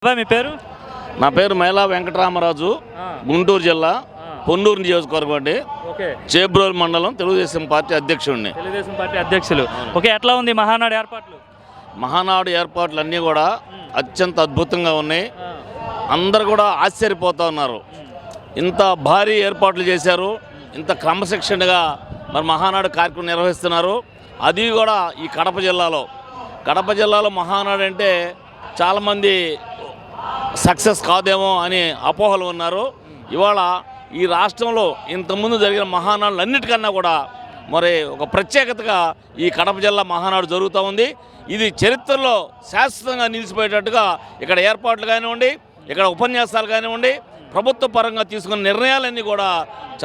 అబ్బాయి మీ పేరు? నా పేరు మైలా వెంకటరామరాజు, గుంటూరు జిల్లా పొన్నూరు నియోజకవర్గం అండి. చేబ్రోలు మండలం తెలుగుదేశం పార్టీ అధ్యక్షుడిని. తెలుగుదేశం పార్టీ అధ్యక్షులు. ఓకే, ఎట్లా ఉంది మహానాడు ఏర్పాట్లు? మహానాడు ఏర్పాట్లు అన్నీ కూడా అత్యంత అద్భుతంగా ఉన్నాయి. అందరు కూడా ఆశ్చర్యపోతూ ఉన్నారు. ఇంత భారీ ఏర్పాట్లు చేశారు, ఇంత క్రమశిక్షణగా మరి మహానాడు కార్యక్రమం నిర్వహిస్తున్నారు. అది కూడా ఈ కడప జిల్లాలో మహానాడు అంటే చాలామంది సక్సెస్ కాదేమో అని అపోహలు ఉన్నారు. ఇవాళ ఈ రాష్ట్రంలో ఇంతకుముందు జరిగిన మహానాడులన్నిటికన్నా కూడా మరి ఒక ప్రత్యేకతగా ఈ కడప జిల్లా మహానాడు జరుగుతూ ఉంది. ఇది చరిత్రలో శాశ్వతంగా నిలిచిపోయేటట్టుగా ఇక్కడ ఏర్పాట్లు కానివ్వండి, ఇక్కడ ఉపన్యాసాలు కానివ్వండి, ప్రభుత్వ పరంగా తీసుకున్న నిర్ణయాలన్నీ కూడా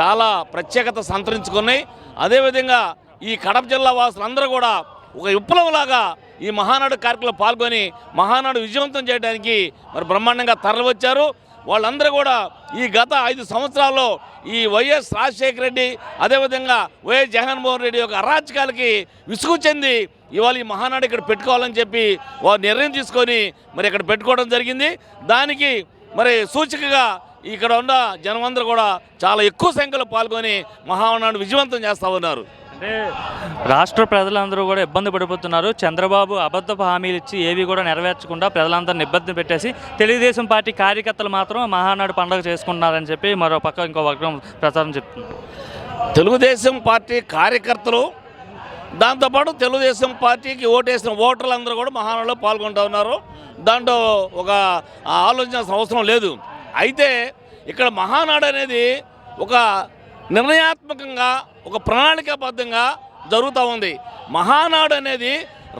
చాలా ప్రత్యేకత సంతరించుకున్నాయి. అదేవిధంగా ఈ కడప జిల్లా వాసులందరూ కూడా ఒక విప్లవంలాగా ఈ మహానాడు కార్యక్రమంలో పాల్గొని మహానాడు విజయవంతం చేయడానికి మరి బ్రహ్మాండంగా తరలివచ్చారు. వాళ్ళందరూ కూడా ఈ గత 5 సంవత్సరాల్లో ఈ వైఎస్ రాజశేఖర రెడ్డి అదేవిధంగా వైఎస్ జగన్మోహన్ రెడ్డి యొక్క అరాచకాలకి విసుగు చెంది ఇవాళ ఈ మహానాడు ఇక్కడ పెట్టుకోవాలని చెప్పి వారు నిర్ణయం తీసుకొని మరి ఇక్కడ పెట్టుకోవడం జరిగింది. దానికి మరి సూచికగా ఇక్కడ ఉన్న జనమందరూ కూడా చాలా ఎక్కువ సంఖ్యలో పాల్గొని మహానాడు విజయవంతం చేస్తూ ఉన్నారు. అంటే రాష్ట్ర ప్రజలందరూ కూడా ఇబ్బంది పడిపోతున్నారు. చంద్రబాబు అబద్ధపు హామీలు ఇచ్చి ఏవి కూడా నెరవేర్చకుండా ప్రజలందరినీ ఇబ్బంది పెట్టేసి తెలుగుదేశం పార్టీ కార్యకర్తలు మాత్రం మహానాడు పండుగ చేసుకుంటున్నారని చెప్పి మరో పక్క ఇంకో వర్గం ప్రచారం చెప్తున్నారు. తెలుగుదేశం పార్టీ కార్యకర్తలు దాంతోపాటు తెలుగుదేశం పార్టీకి ఓటేసిన ఓటర్లందరూ కూడా మహానాడులో పాల్గొంటూ ఉన్నారు. దాంట్లో ఒక ఆలోచించాల్సిన అవసరం లేదు. అయితే ఇక్కడ మహానాడు అనేది ఒక నిర్ణయాత్మకంగా ఒక ప్రణాళికాబద్ధంగా జరుగుతూ ఉంది. మహానాడు అనేది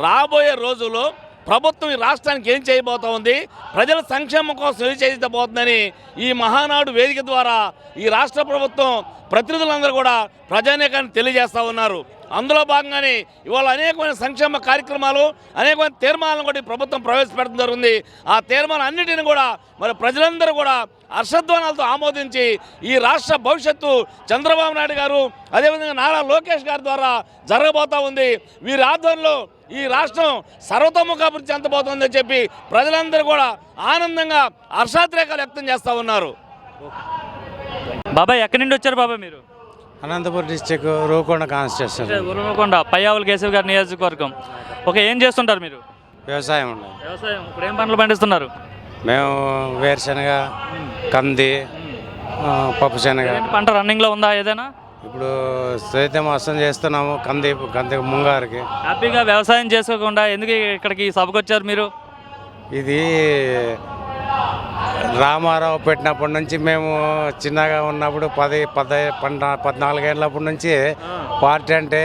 రాబోయే రోజుల్లో ప్రభుత్వం ఈ రాష్ట్రానికి ఏం చేయబోతూ ఉంది, ప్రజల సంక్షేమం కోసం ఏం చేయబోతుందని ఈ మహానాడు వేదిక ద్వారా ఈ రాష్ట్ర ప్రభుత్వం ప్రతినిధులందరూ కూడా ప్రజానీకాన్ని తెలియజేస్తూ ఉన్నారు. అందులో భాగంగానే ఇవాళ అనేకమైన సంక్షేమ కార్యక్రమాలు, అనేకమైన తీర్మానాలను కూడా ప్రభుత్వం ప్రవేశపెట్టడం జరుగుతుంది. ఆ తీర్మానం అన్నిటిని కూడా మరి ప్రజలందరూ కూడా హర్షధ్వానాలతో ఆమోదించి ఈ రాష్ట్ర భవిష్యత్తు చంద్రబాబు నాయుడు గారు అదేవిధంగా నారా లోకేష్ గారి ద్వారా జరగబోతూ ఉంది. వీరి ఆధ్వర్యంలో ఈ రాష్ట్రం సర్వతోముఖాభివృద్ధి చెందబోతుందని చెప్పి ప్రజలందరూ కూడా ఆనందంగా హర్షాతిరేకాలు వ్యక్తం చేస్తూ ఉన్నారు. బాబాయ్ ఎక్కడి నుండి వచ్చారు బాబాయ్ మీరు? Anantapuram district Rukonda constitution. రూకొండ పయ్యావుల కేశవ్ గారి నియోజకవర్గం. ఓకే, ఏం చేస్తుంటారు మీరు? వ్యవసాయం. ఇప్పుడు ఏం పంటలు పండిస్తున్నారు? మేము వేరుశనగ, కంది, పప్పు శనగ. పంట రన్నింగ్లో ఉందా ఏదైనా? ఇప్పుడు శైత్య మాసం చేస్తున్నాము. కంది ముంగారికి. హ్యాపీగా వ్యవసాయం చేసుకోకుండా ఎందుకు ఇక్కడికి సభకు వచ్చారు మీరు? ఇది రామారావు పెట్టినప్పటి నుంచి మేము చిన్నగా ఉన్నప్పుడు 14 ఏళ్ళప్పటి నుంచి పార్టీ అంటే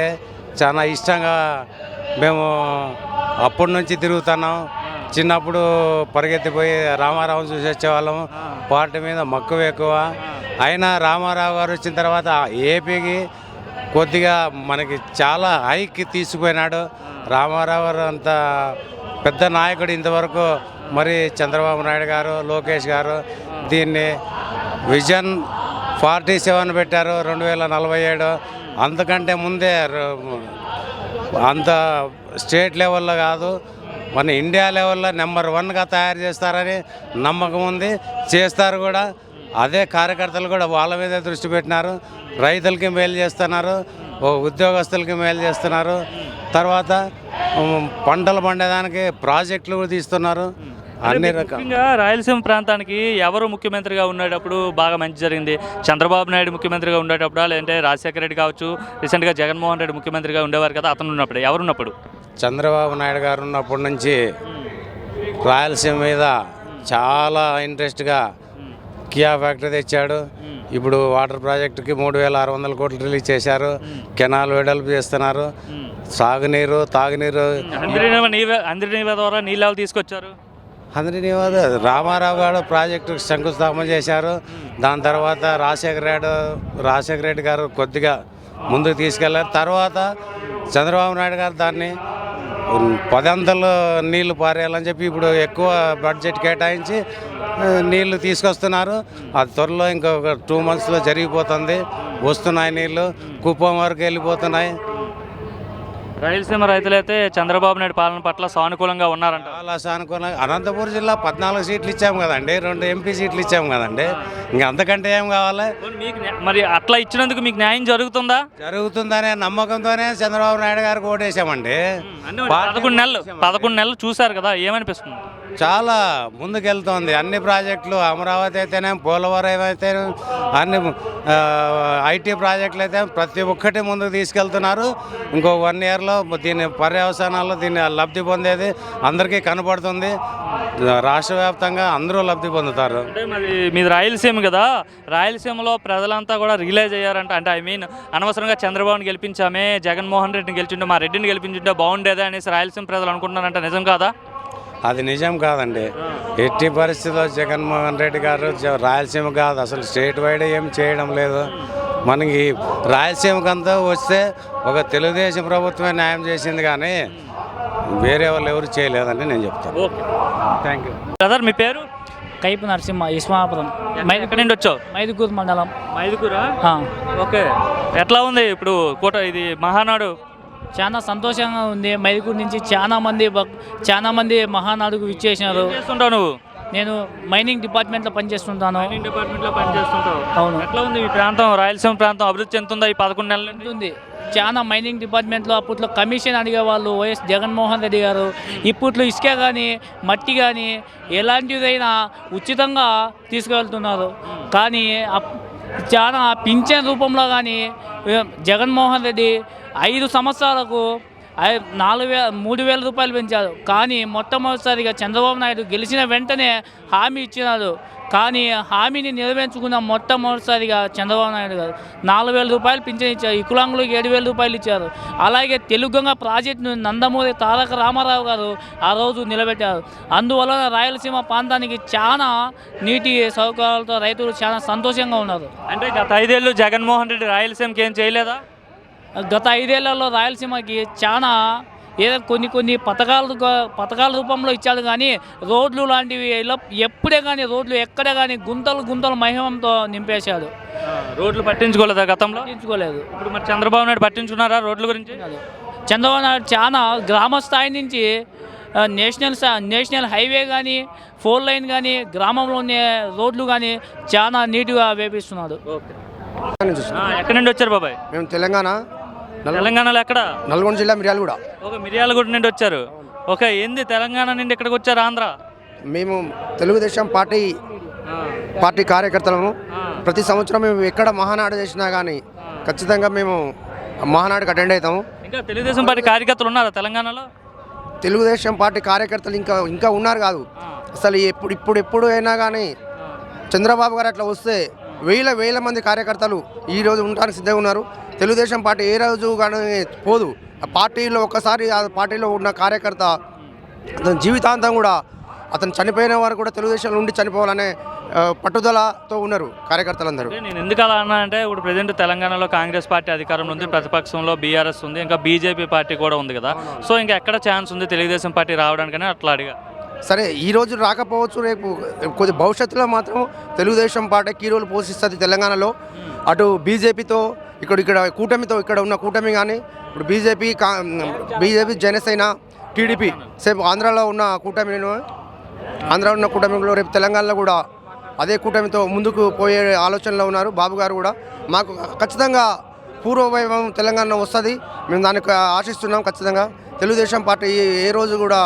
చాలా ఇష్టంగా మేము అప్పటి నుంచి తిరుగుతున్నాం. చిన్నప్పుడు పరిగెత్తిపోయి రామారావుని చూసి వచ్చేవాళ్ళము. పార్టీ మీద మక్కువ ఎక్కువ. అయినా రామారావు గారు వచ్చిన తర్వాత ఏపీకి కొద్దిగా మనకి చాలా హైకి తీసుకుపోయినాడు. రామారావు గారు అంత పెద్ద నాయకుడు ఇంతవరకు మరి చంద్రబాబు నాయుడు గారు, లోకేష్ గారు దీన్ని విజన్ 47 పెట్టారు 2047. అంతకంటే ముందే అంత స్టేట్ లెవెల్లో కాదు, మన ఇండియా లెవెల్లో నెంబర్ 1గా తయారు చేస్తారని నమ్మకం ఉంది. చేస్తారు కూడా. అదే కార్యకర్తలు కూడా వాళ్ళ మీదే దృష్టి పెట్టినారు. రైతులకి మేలు చేస్తున్నారు, ఉద్యోగస్తులకి మేలు చేస్తున్నారు. తర్వాత పంటలు పండేదానికి ప్రాజెక్టులు కూడా తీస్తున్నారు. అన్ని రకాలుగా రాయలసీమ ప్రాంతానికి ఎవరు ముఖ్యమంత్రిగా ఉండేటప్పుడు బాగా మంచి జరిగింది? చంద్రబాబు నాయుడు ముఖ్యమంత్రిగా ఉండేటప్పుడు, లేదంటే రాజశేఖర రెడ్డి కావచ్చు, రీసెంట్గా జగన్మోహన్ రెడ్డి ముఖ్యమంత్రిగా ఉండేవారు కదా, అతను ఉన్నప్పుడు ఎవరున్నప్పుడు? చంద్రబాబు నాయుడు గారు ఉన్నప్పటి నుంచి రాయలసీమ మీద చాలా ఇంట్రెస్ట్గా కియా ఫ్యాక్టరీ తెచ్చాడు. ఇప్పుడు వాటర్ ప్రాజెక్టుకి 3600 కోట్లు రిలీజ్ చేశారు. కెనాల్ వెడల్పు చేస్తున్నారు. సాగునీరు, తాగునీరు, అందరి ద్వారా నీళ్ళు తీసుకొచ్చారు. అందరినీ రామారావు గారు ప్రాజెక్టు శంకుస్థాపన చేశారు. దాని తర్వాత రాజశేఖర రెడ్డి గారు కొద్దిగా ముందుకు తీసుకెళ్లారు. తర్వాత చంద్రబాబు నాయుడు గారు దాన్ని 10 నీళ్లు పారేయాలని చెప్పి ఇప్పుడు ఎక్కువ బడ్జెట్ కేటాయించి నీళ్లు తీసుకొస్తున్నారు. అది త్వరలో ఇంకొక 2 monthsలో జరిగిపోతుంది. వస్తున్నాయి నీళ్లు, కుప్పం వరకు వెళ్ళిపోతున్నాయి. రాయలసీమ రైతులైతే చంద్రబాబు నాయుడు పాలన పట్ల సానుకూలంగా ఉన్నారంట. చాలా సానుకూలంగా. అనంతపురం జిల్లా 14 సీట్లు ఇచ్చాము కదండి, 2 ఎంపీ సీట్లు ఇచ్చాము కదండి, ఇంకా అంతకంటే ఏం కావాలి? మీకు మరి అట్లా ఇచ్చినందుకు మీకు న్యాయం జరుగుతుందా? జరుగుతుందనే నమ్మకంతోనే చంద్రబాబు నాయుడు గారికి ఓటేసామండి. అంటే 11 నెలలు చూశారు కదా, ఏమనిపిస్తుంది? చాలా ముందుకెళ్తోంది. అన్ని ప్రాజెక్టులు, అమరావతి అయితేనే, పోలవరం అయితే, అన్ని ఐటీ ప్రాజెక్టులు అయితే ప్రతి ఒక్కటి ముందుకు తీసుకెళ్తున్నారు. ఇంకో 1 ఇయర్లో దీని పర్యవసానాల్లో దీన్ని లబ్ధి పొందేది అందరికీ కనపడుతుంది. రాష్ట్ర వ్యాప్తంగా అందరూ లబ్ధి పొందుతారు. అంటే మరి మీది రాయలసీమ కదా, రాయలసీమలో ప్రజలంతా కూడా రియలైజ్ అయ్యారంట. అంటే ఐ మీన్ అనవసరంగా చంద్రబాబుని గెలిపించామే, జగన్మోహన్ రెడ్డిని గెలిచిండే, మా రెడ్డిని గెలిపించుంటే బాగుండేదా అనేసి రాయలసీమ ప్రజలు అనుకుంటున్నారంట. నిజం కాదా? అది నిజం కాదండి. ఎట్టి పరిస్థితుల్లో జగన్మోహన్ రెడ్డి గారు రాయలసీమ కాదు, అసలు స్టేట్ వైడ్ ఏం చేయడం లేదు. మనకి రాయలసీమకంతా వస్తే ఒక తెలుగుదేశం ప్రభుత్వమే న్యాయం చేసింది, కానీ వేరే వాళ్ళు ఎవరు చేయలేదని నేను చెప్తాను. Okay, thank you. బ్రదర్ మీ పేరు? కైపు నరసింహ, ఇస్మాపురం, ఎక్కడి నుండి వచ్చావు? మైదుకూరు మండలం. మైదుకూరా? ఓకే. ఎట్లా ఉంది ఇప్పుడు ఇది మహానాడు? చాలా సంతోషంగా ఉంది. మైదుకూరు నుంచి చాలా మంది మహానాడుకు విచ్చేసినారు. చేస్తుంటావు నువ్వు? నేను మైనింగ్ డిపార్ట్మెంట్లో పనిచేస్తుంటాను. మైనింగ్ డిపార్ట్మెంట్లో పనిచేస్తుంటావు? అవును. ఎట్లా ఉంది మీ ప్రాంతం, రాయలసీమ ప్రాంతం అభివృద్ధి చెందుతుందా ఈ 11 నెలల నుండి? ఉంది. చాలా మైనింగ్ డిపార్ట్మెంట్లో అప్పట్లో కమిషన్ అడిగేవాళ్ళు వైఎస్ జగన్మోహన్ రెడ్డి గారు. ఇప్పట్లో ఇసుక కానీ మట్టి కానీ ఎలాంటిదైనా ఉచితంగా తీసుకువెళ్తున్నారు. కానీ చాలా పింఛన్ రూపంలో కానీ జగన్మోహన్ రెడ్డి 5 సంవత్సరాలకు 3,000 రూపాయలు పెంచారు. కానీ మొట్టమొదటిసారిగా చంద్రబాబు నాయుడు గెలిచిన వెంటనే హామీ ఇచ్చినారు. కానీ హామీని నెరవేర్చుకున్న మొట్టమొదటిసారిగా చంద్రబాబు నాయుడు గారు 4,000 రూపాయలు పింఛన్ ఇచ్చారు. వికలాంగులకు 7,000 రూపాయలు ఇచ్చారు. అలాగే తెలుగుగంగ ప్రాజెక్టును నందమూరి తారక రామారావు గారు ఆ రోజు నిలబెట్టారు. అందువలన రాయలసీమ ప్రాంతానికి చాలా నీటి సౌకర్యాలతో రైతులు చాలా సంతోషంగా ఉన్నారు. అంటే గత 5 ఏళ్ళు జగన్మోహన్ రెడ్డి రాయలసీమకి ఏం చేయలేదా? గత 5 ఏళ్లలో రాయలసీమకి చాలా ఏదో కొన్ని పథకాల రూపంలో ఇచ్చాడు. కానీ రోడ్లు లాంటివి ఎప్పుడే కానీ రోడ్లు ఎక్కడే కానీ గుంతలు మహిమంతో నింపేశాడు. రోడ్లు పట్టించుకోలేదా గతంలో? పట్టించుకోలేదు. ఇప్పుడు మరి చంద్రబాబు నాయుడు పట్టించుకున్నారా రోడ్ల గురించి? చంద్రబాబు నాయుడు చాలా గ్రామ స్థాయి నుంచి నేషనల్ హైవే కానీ 4 లైన్ కానీ గ్రామంలోనే రోడ్లు కానీ చాలా నీట్గా వేపిస్తున్నాడు. ఎక్కడి నుండి వచ్చారు బాబాయ్? మేము తెలంగాణలో ఎక్కడ? నల్గొండ జిల్లా మిర్యాలగూడ. ఓకే, మిర్యాలగూడ నుండి వచ్చారు. ఓకే, ఏంది తెలంగాణ నుండి ఇక్కడికి వచ్చారు ఆంధ్ర? మేము తెలుగుదేశం పార్టీ కార్యకర్తలము. ప్రతి సంవత్సరం మేము ఎక్కడ మహానాడు చేసినా కానీ ఖచ్చితంగా మేము మహానాడుకి అటెండ్ అవుతాము. ఇంకా తెలుగుదేశం పార్టీ కార్యకర్తలు ఉన్నారా తెలంగాణలో? తెలుగుదేశం పార్టీ కార్యకర్తలు ఇంకా ఉన్నారు కాదు. అసలు ఎప్పుడు అయినా కానీ చంద్రబాబు గారు అట్లా వస్తే వేల మంది కార్యకర్తలు ఈరోజు ఉండడానికి సిద్ధంగా ఉన్నారు. తెలుగుదేశం పార్టీ ఏ రోజు కానీ పోదు. ఆ పార్టీలో ఒక్కసారి ఆ పార్టీలో ఉన్న కార్యకర్త అతని జీవితాంతం కూడా అతను చనిపోయిన వారు కూడా తెలుగుదేశంలో ఉండి చనిపోవాలనే పట్టుదలతో ఉన్నారు కార్యకర్తలందరూ. నేను ఎందుకు అలా అన్నా అంటే ఇప్పుడు ప్రజెంట్ తెలంగాణలో కాంగ్రెస్ పార్టీ అధికారంలో ఉంది, ప్రతిపక్షంలో బీఆర్ఎస్ ఉంది, ఇంకా బీజేపీ పార్టీ కూడా ఉంది కదా. సో ఇంకా ఎక్కడ ఛాన్స్ ఉంది తెలుగుదేశం పార్టీ రావడానికనే అట్లా అడిగా. సరే, ఈరోజు రాకపోవచ్చు, రేపు కొద్ది భవిష్యత్తులో మాత్రం తెలుగుదేశం పార్టీ కీ రోల్ పోషిస్తుంది తెలంగాణలో. అటు బీజేపీతో ఇక్కడ కూటమితో, ఇక్కడ ఉన్న కూటమి కానీ ఇప్పుడు బీజేపీ జనసేన టీడీపీ సేపు ఆంధ్రాలో ఉన్న కూటమిలో రేపు తెలంగాణలో కూడా అదే కూటమితో ముందుకు పోయే ఆలోచనలో ఉన్నారు బాబు గారు కూడా. మాకు ఖచ్చితంగా పూర్వవైభవం తెలంగాణ వస్తుంది, మేము దానికి ఆశిస్తున్నాం. ఖచ్చితంగా తెలుగుదేశం పార్టీ ఏ రోజు కూడా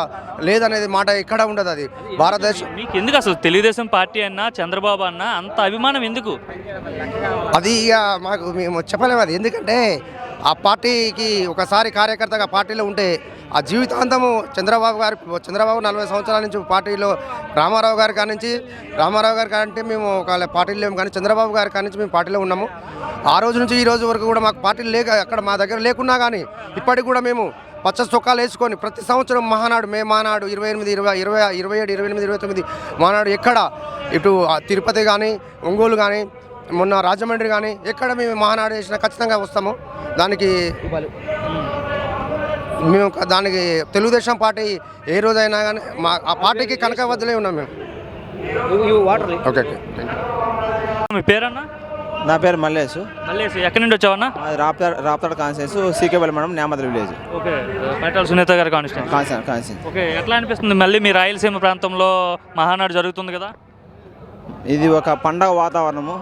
లేదనేది మాట ఎక్కడ ఉండదు. అది భారతదేశం. మీకు ఎందుకు అసలు తెలుగుదేశం పార్టీ అన్నా చంద్రబాబు అన్నా అంత అభిమానం ఎందుకు? అది ఇక మాకు మేము చెప్పలేము. అది ఎందుకంటే ఆ పార్టీకి ఒకసారి కార్యకర్తగా పార్టీలో ఉంటే ఆ జీవితాంతము చంద్రబాబు 40 సంవత్సరాల నుంచి పార్టీలో రామారావు గారి కానించి మేము ఒక పార్టీలో లేము, కానీ చంద్రబాబు గారి కానించి మేము పార్టీలో ఉన్నాము. ఆ రోజు నుంచి ఈ రోజు వరకు కూడా మాకు పార్టీలు అక్కడ మా దగ్గర లేకున్నా కానీ ఇప్పటికి కూడా మేము పచ్చ చొక్కాలు వేసుకొని ప్రతి సంవత్సరం మే మహానాడు 28, 27, 28, 29 మహానాడు ఎక్కడ ఇటు తిరుపతి కానీ ఒంగోలు కానీ మొన్న రాజమండ్రి కానీ ఎక్కడ మేము మహానాడు చేసినా ఖచ్చితంగా వస్తాము. దానికి తెలుగుదేశం పార్టీ ఏ రోజైనా కానీ ఆ పార్టీకి కనకవద్దలే ఉన్నాం మేము. ఓకే. మీ పేరన్నా? నా పేరు మల్లేష్. మళ్ళీ ఎక్కడి నుండి వచ్చావన్నా? అది రాప్తాడు కాన్సెన్స్ సీకేపల్లి మండలం న్యామద్ర విలేజ్ ఓకే, పైటాల సునీత గారి కాన్స్టిట్యూన్సీ. కాన్సెన్స్. ఓకే, ఎట్లా అనిపిస్తుంది మళ్ళీ మీ రాయలసీమ ప్రాంతంలో మహానాడు జరుగుతుంది కదా? ఇది ఒక పండగ వాతావరణము.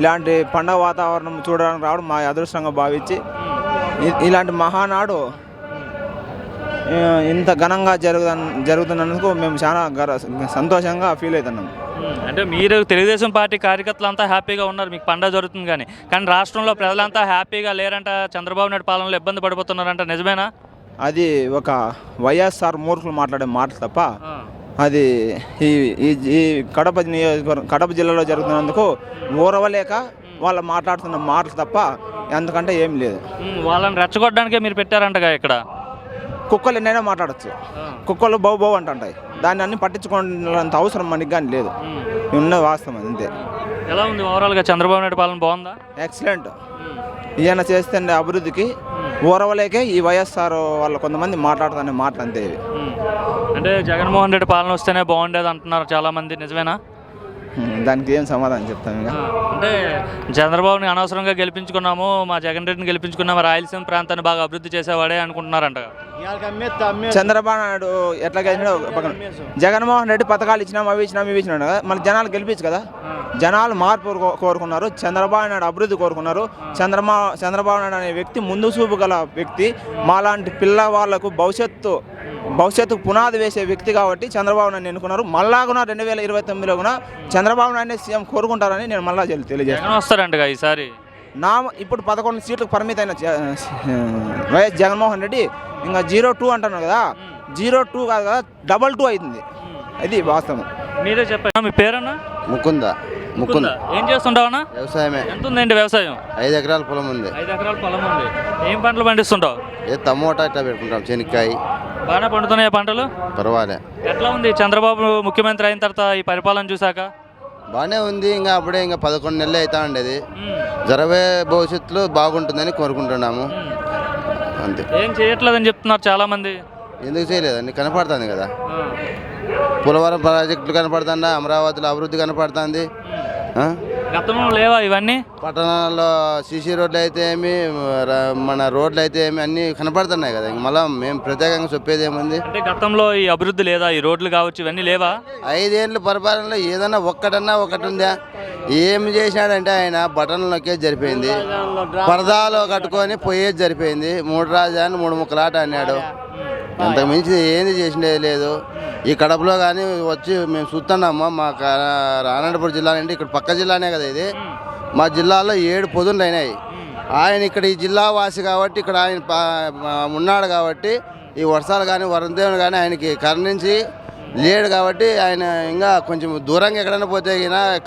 ఇలాంటి పండగ వాతావరణం చూడడానికి రావడం మా అదృష్టంగా భావించి ఇలాంటి మహానాడు ఇంత ఘనంగా జరుగుతున్నందుకు మేము చాలా సంతోషంగా ఫీల్ అవుతున్నాం. అంటే మీరు తెలుగుదేశం పార్టీ కార్యకర్తలు అంతా హ్యాపీగా ఉన్నారు, మీకు పండగ జరుగుతుంది కానీ రాష్ట్రంలో ప్రజలంతా హ్యాపీగా లేరంట, చంద్రబాబు నాయుడు పాలనలో ఇబ్బంది పడిపోతున్నారంట, నిజమేనా? అది ఒక వైఎస్ఆర్ మూర్ఖులు మాట్లాడే మాటలు తప్ప అది ఈ కడప జిల్లాలో జరుగుతున్నందుకు ఊరవలేక వాళ్ళు మాట్లాడుతున్న మాటలు తప్ప ఎందుకంటే ఏం లేదు. వాళ్ళని రెచ్చగొట్టడానికే మీరు పెట్టారంటగా ఇక్కడ. కుక్కలు ఎన్నైనా మాట్లాడచ్చు, కుక్కలు బౌ అంటుంటాయి, దాన్ని అన్ని పట్టించుకోవాలంత అవసరం మనకి కానీ లేదు. ఉన్న వాస్తవం అంతే. ఎలా ఉంది ఓవరాల్గా చంద్రబాబు నాయుడు పాలన? బాగుందా? ఎక్సలెంట్. ఈయన చేస్తే అభివృద్ధికి ఊరవలేకే ఈ వైఎస్ఆర్ వాళ్ళు కొంతమంది మాట్లాడుతున్న మాటలు అంతే ఇవి. అంటే జగన్మోహన్ రెడ్డి పాలన వస్తేనే బాగుండేది అంటున్నారు చాలామంది, నిజమేనా? దానికి ఏం సమాధానం చెప్తాం ఇక. అంటే చంద్రబాబుని అనవసరంగా గెలిపించుకున్నాము, మా జగన్ రెడ్డిని గెలిపించుకున్నాము, రాయలసీమ ప్రాంతాన్ని బాగా అభివృద్ధి చేసేవాడే అనుకుంటున్నారంట. చంద్రబాబు నాయుడు ఎట్లా గెలిచినాడు పక్కన, జగన్మోహన్ రెడ్డి పథకాలు ఇచ్చినాం అవి ఇచ్చినాడు కదా, మళ్ళీ జనాలు గెలిపించు కదా. జనాలు మార్పు కోరుకున్నారు, చంద్రబాబు నాయుడు అభివృద్ధి కోరుకున్నారు. చంద్రబాబు నాయుడు అనే వ్యక్తి ముందు చూపు గల వ్యక్తి, మాలాంటి పిల్లవాళ్లకు భవిష్యత్తుకు పునాది వేసే వ్యక్తి కాబట్టి చంద్రబాబు నాయుడు ఎన్నుకున్నారు. మళ్ళా కూడా 2029లో కూడా చంద్రబాబు నాయుడు సీఎం కోరుకుంటారని నేను మళ్ళీ తెలియజేస్తాను. వస్తారంట ఈసారి. ఇప్పుడు 11 సీట్లకు పరిమితమైన వైఎస్ జగన్మోహన్ రెడ్డి ఇంకా 02 అంటున్నారు కదా, 02 కాదు కదా, 22 అవుతుంది. అది వాస్తవం. మీరే చెప్పండి. మీ పేరన్నా? ముకుంద. ఏం చేస్తుంటావన్నా? వ్యవసాయమే. ఎంత ఉందండి వ్యవసాయం? 5 ఎకరాల పొలం ఉంది. 5 ఎకరాల పొలం ఉంది. ఏం పంటలు పండిస్తుంటావు? టమోటా ఇట్లా పెట్టుకుంటాం, శనక్కాయ. బాగా పండుతున్నాయి పంటలు? పర్వాలే. ఎట్లా ఉంది చంద్రబాబు ముఖ్యమంత్రి అయిన తర్వాత ఈ పరిపాలన చూసాక? బాగానే ఉంది. ఇంకా అప్పుడే 11 నెలలు అవుతా ఉండేది. జరబోయే భవిష్యత్తులో బాగుంటుందని కోరుకుంటున్నాము అంతే. ఏం చేయట్లేదని చెప్తున్నారు చాలా మంది. ఎందుకు చేయలేదండి? కనపడుతుంది కదా, పోలవరం ప్రాజెక్టులు కనపడుతుందా, అమరావతిలో అభివృద్ధి కనపడుతుంది. గతంలో లేవా ఇవన్నీ? పట్టణాల్లో సీసీ రోడ్లు అయితే ఏమి, మన రోడ్లు అయితే ఏమి అన్నీ కనపడుతున్నాయి కదా. మళ్ళీ మేము ప్రత్యేకంగా చెప్పేది ఏముంది? అంటే గతంలో ఈ అభివృద్ధి లేదా? ఈ రోడ్లు కావచ్చు ఇవన్నీ లేవా? 5 ఏళ్ళ పరిపాలనలో ఏదన్నా ఒకటి ఉందా? ఏమి చేసినాడంటే ఆయన బటన్లు నొక్కేది జరిపోయింది, పరదాలు కట్టుకొని పోయేది జరిపోయింది, 3 రాజధాని 3 ముక్కలాట అన్నాడు. అంతకు మించి ఏంది చేసిండేది లేదు. ఈ కడపలో కానీ వచ్చి మేము చూస్తున్నాము. మా అనంతపురం జిల్లా నుండి ఇక్కడ పక్క జిల్లానే కదా ఇది. మా జిల్లాలో 7 పొదులు అయినాయి. ఆయన ఇక్కడ ఈ జిల్లా వాసి కాబట్టి ఇక్కడ ఆయన ఉన్నాడు కాబట్టి ఈ వర్షాలు కానీ వరదేవుని కానీ ఆయనకి కరుణించి లేడు కాబట్టి ఆయన ఇంకా కొంచెం దూరంగా ఎక్కడైనా పోతే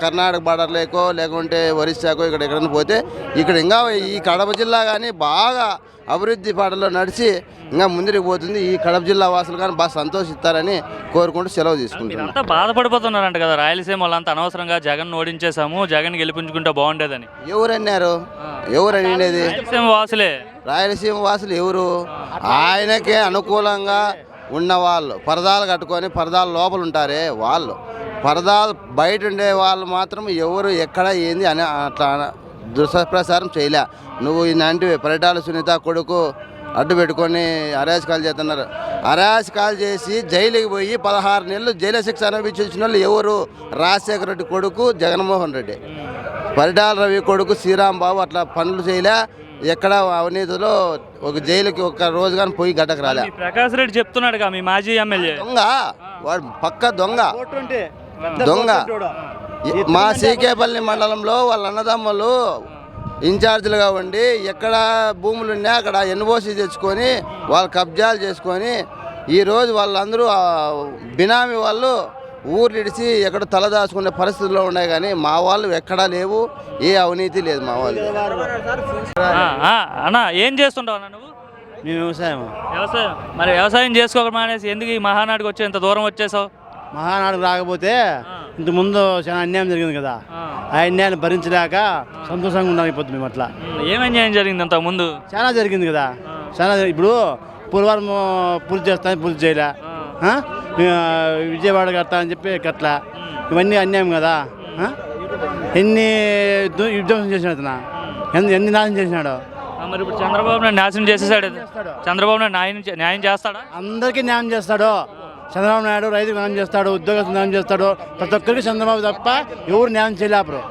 కర్ణాటక బార్డర్లేకో లేకుంటే ఒరిస్సాకో ఇక్కడ ఎక్కడైనా పోతే ఇక్కడ ఇంకా ఈ కడప జిల్లా కానీ బాగా అభివృద్ధి పాటలో నడిచి ఇంకా ముందుకు పోతుంది. ఈ కడప జిల్లా వాసులు కానీ బాగా సంతోషిస్తారని కోరుకుంటూ సెలవు తీసుకుంటున్నాను. అంతా బాధపడిపోతున్నారంట కదా రాయలసీమ వాళ్ళంతా, అనవసరంగా జగన్ ఓడించేసాము, జగన్ గెలిపించుకుంటే బాగుండేదని. ఎవరన్నారు? ఎవరు అనేది? రాయలసీమ వాసులే. రాయలసీమ వాసులు ఎవరు? ఆయనకే అనుకూలంగా ఉన్నవాళ్ళు, పరదాలు కట్టుకొని పరదాల లోపల ఉంటారే వాళ్ళు. పరదాలు బయట ఉండే వాళ్ళు మాత్రం ఎవరు ఎక్కడ ఏంది అని అట్లా దుష్ప్రచారం చేయలే. నువ్వు ఇలాంటివి పరిటాల సునీత కొడుకు అడ్డు పెట్టుకొని అరాచకాలు చేస్తున్నారు. అరాచకాలు చేసి జైలుకి పోయి 16 నెలలు జైలు శిక్ష అనుభవించిన వాళ్ళు ఎవరు? రాజశేఖర రెడ్డి కొడుకు జగన్మోహన్ రెడ్డి, పరిటాల రవి కొడుకు శ్రీరాంబాబు అట్లా పనులు చేయలే. ఎక్కడ అవినీతిలో ఒక జైలుకి ఒక్క రోజు కానీ పోయి గడ్డకు రాలే. ప్రకాష్ రెడ్డి చెప్తున్నాడు మీ మాజీ ఎమ్మెల్యే దొంగ, వాడు పక్క దొంగ. మా సీకేపల్లి మండలంలో వాళ్ళ అన్నదమ్ములు ఇన్ఛార్జీలుగా ఉండి ఎక్కడ భూములు ఉన్నా అక్కడ ఎన్ఓసి తెచ్చుకొని వాళ్ళు కబ్జాలు చేసుకొని ఈరోజు వాళ్ళందరూ బినామీ వాళ్ళు ఊర్లు ఇడిచి ఎక్కడ తలదాచుకునే పరిస్థితుల్లో ఉన్నాయి. కానీ మా వాళ్ళు ఎక్కడా లేవు, ఏ అవినీతి లేదు మా వాళ్ళు. అన్న ఏం చేస్తుంటావు అన్న నువ్వు? మేము వ్యవసాయం. మరి వ్యవసాయం చేసుకోవడం అనేసి ఎందుకు ఈ మహానాడుకి వచ్చి ఇంత దూరం వచ్చేసావు? మహానాడుకు రాకపోతే ఇంతకుముందు చాలా అన్యాయం జరిగింది కదా, ఆ అన్యాయాన్ని భరించలేక సంతోషంగా ఉన్నాం ఇప్పుడు మేము. అట్లా ఏం అన్యాయం జరిగింది అంత ముందు? చాలా జరిగింది కదా, చాలా. ఇప్పుడు పూర్వారం పూర్తి చేస్తాను, పూర్తి చేయలే. విజయవాడ కడతా అని చెప్పి కట్ల, ఇవన్నీ అన్యాయం కదా. ఎన్ని యుద్ధం చేసినాడు అతను, ఎన్ని నాశనం చేసినాడు. మరి ఇప్పుడు చంద్రబాబు నాయుడు నాశనం చేసేసాడు. చంద్రబాబు నాయుడు న్యాయం చేస్తాడా? అందరికీ న్యాయం చేస్తాడు చంద్రబాబు నాయుడు. రైతుకు న్యాయం చేస్తాడు, ఉద్యోగస్తులకు న్యాయం చేస్తాడు. ప్రతి ఒక్కరికి చంద్రబాబు తప్ప ఎవరు న్యాయం చేయలేరు.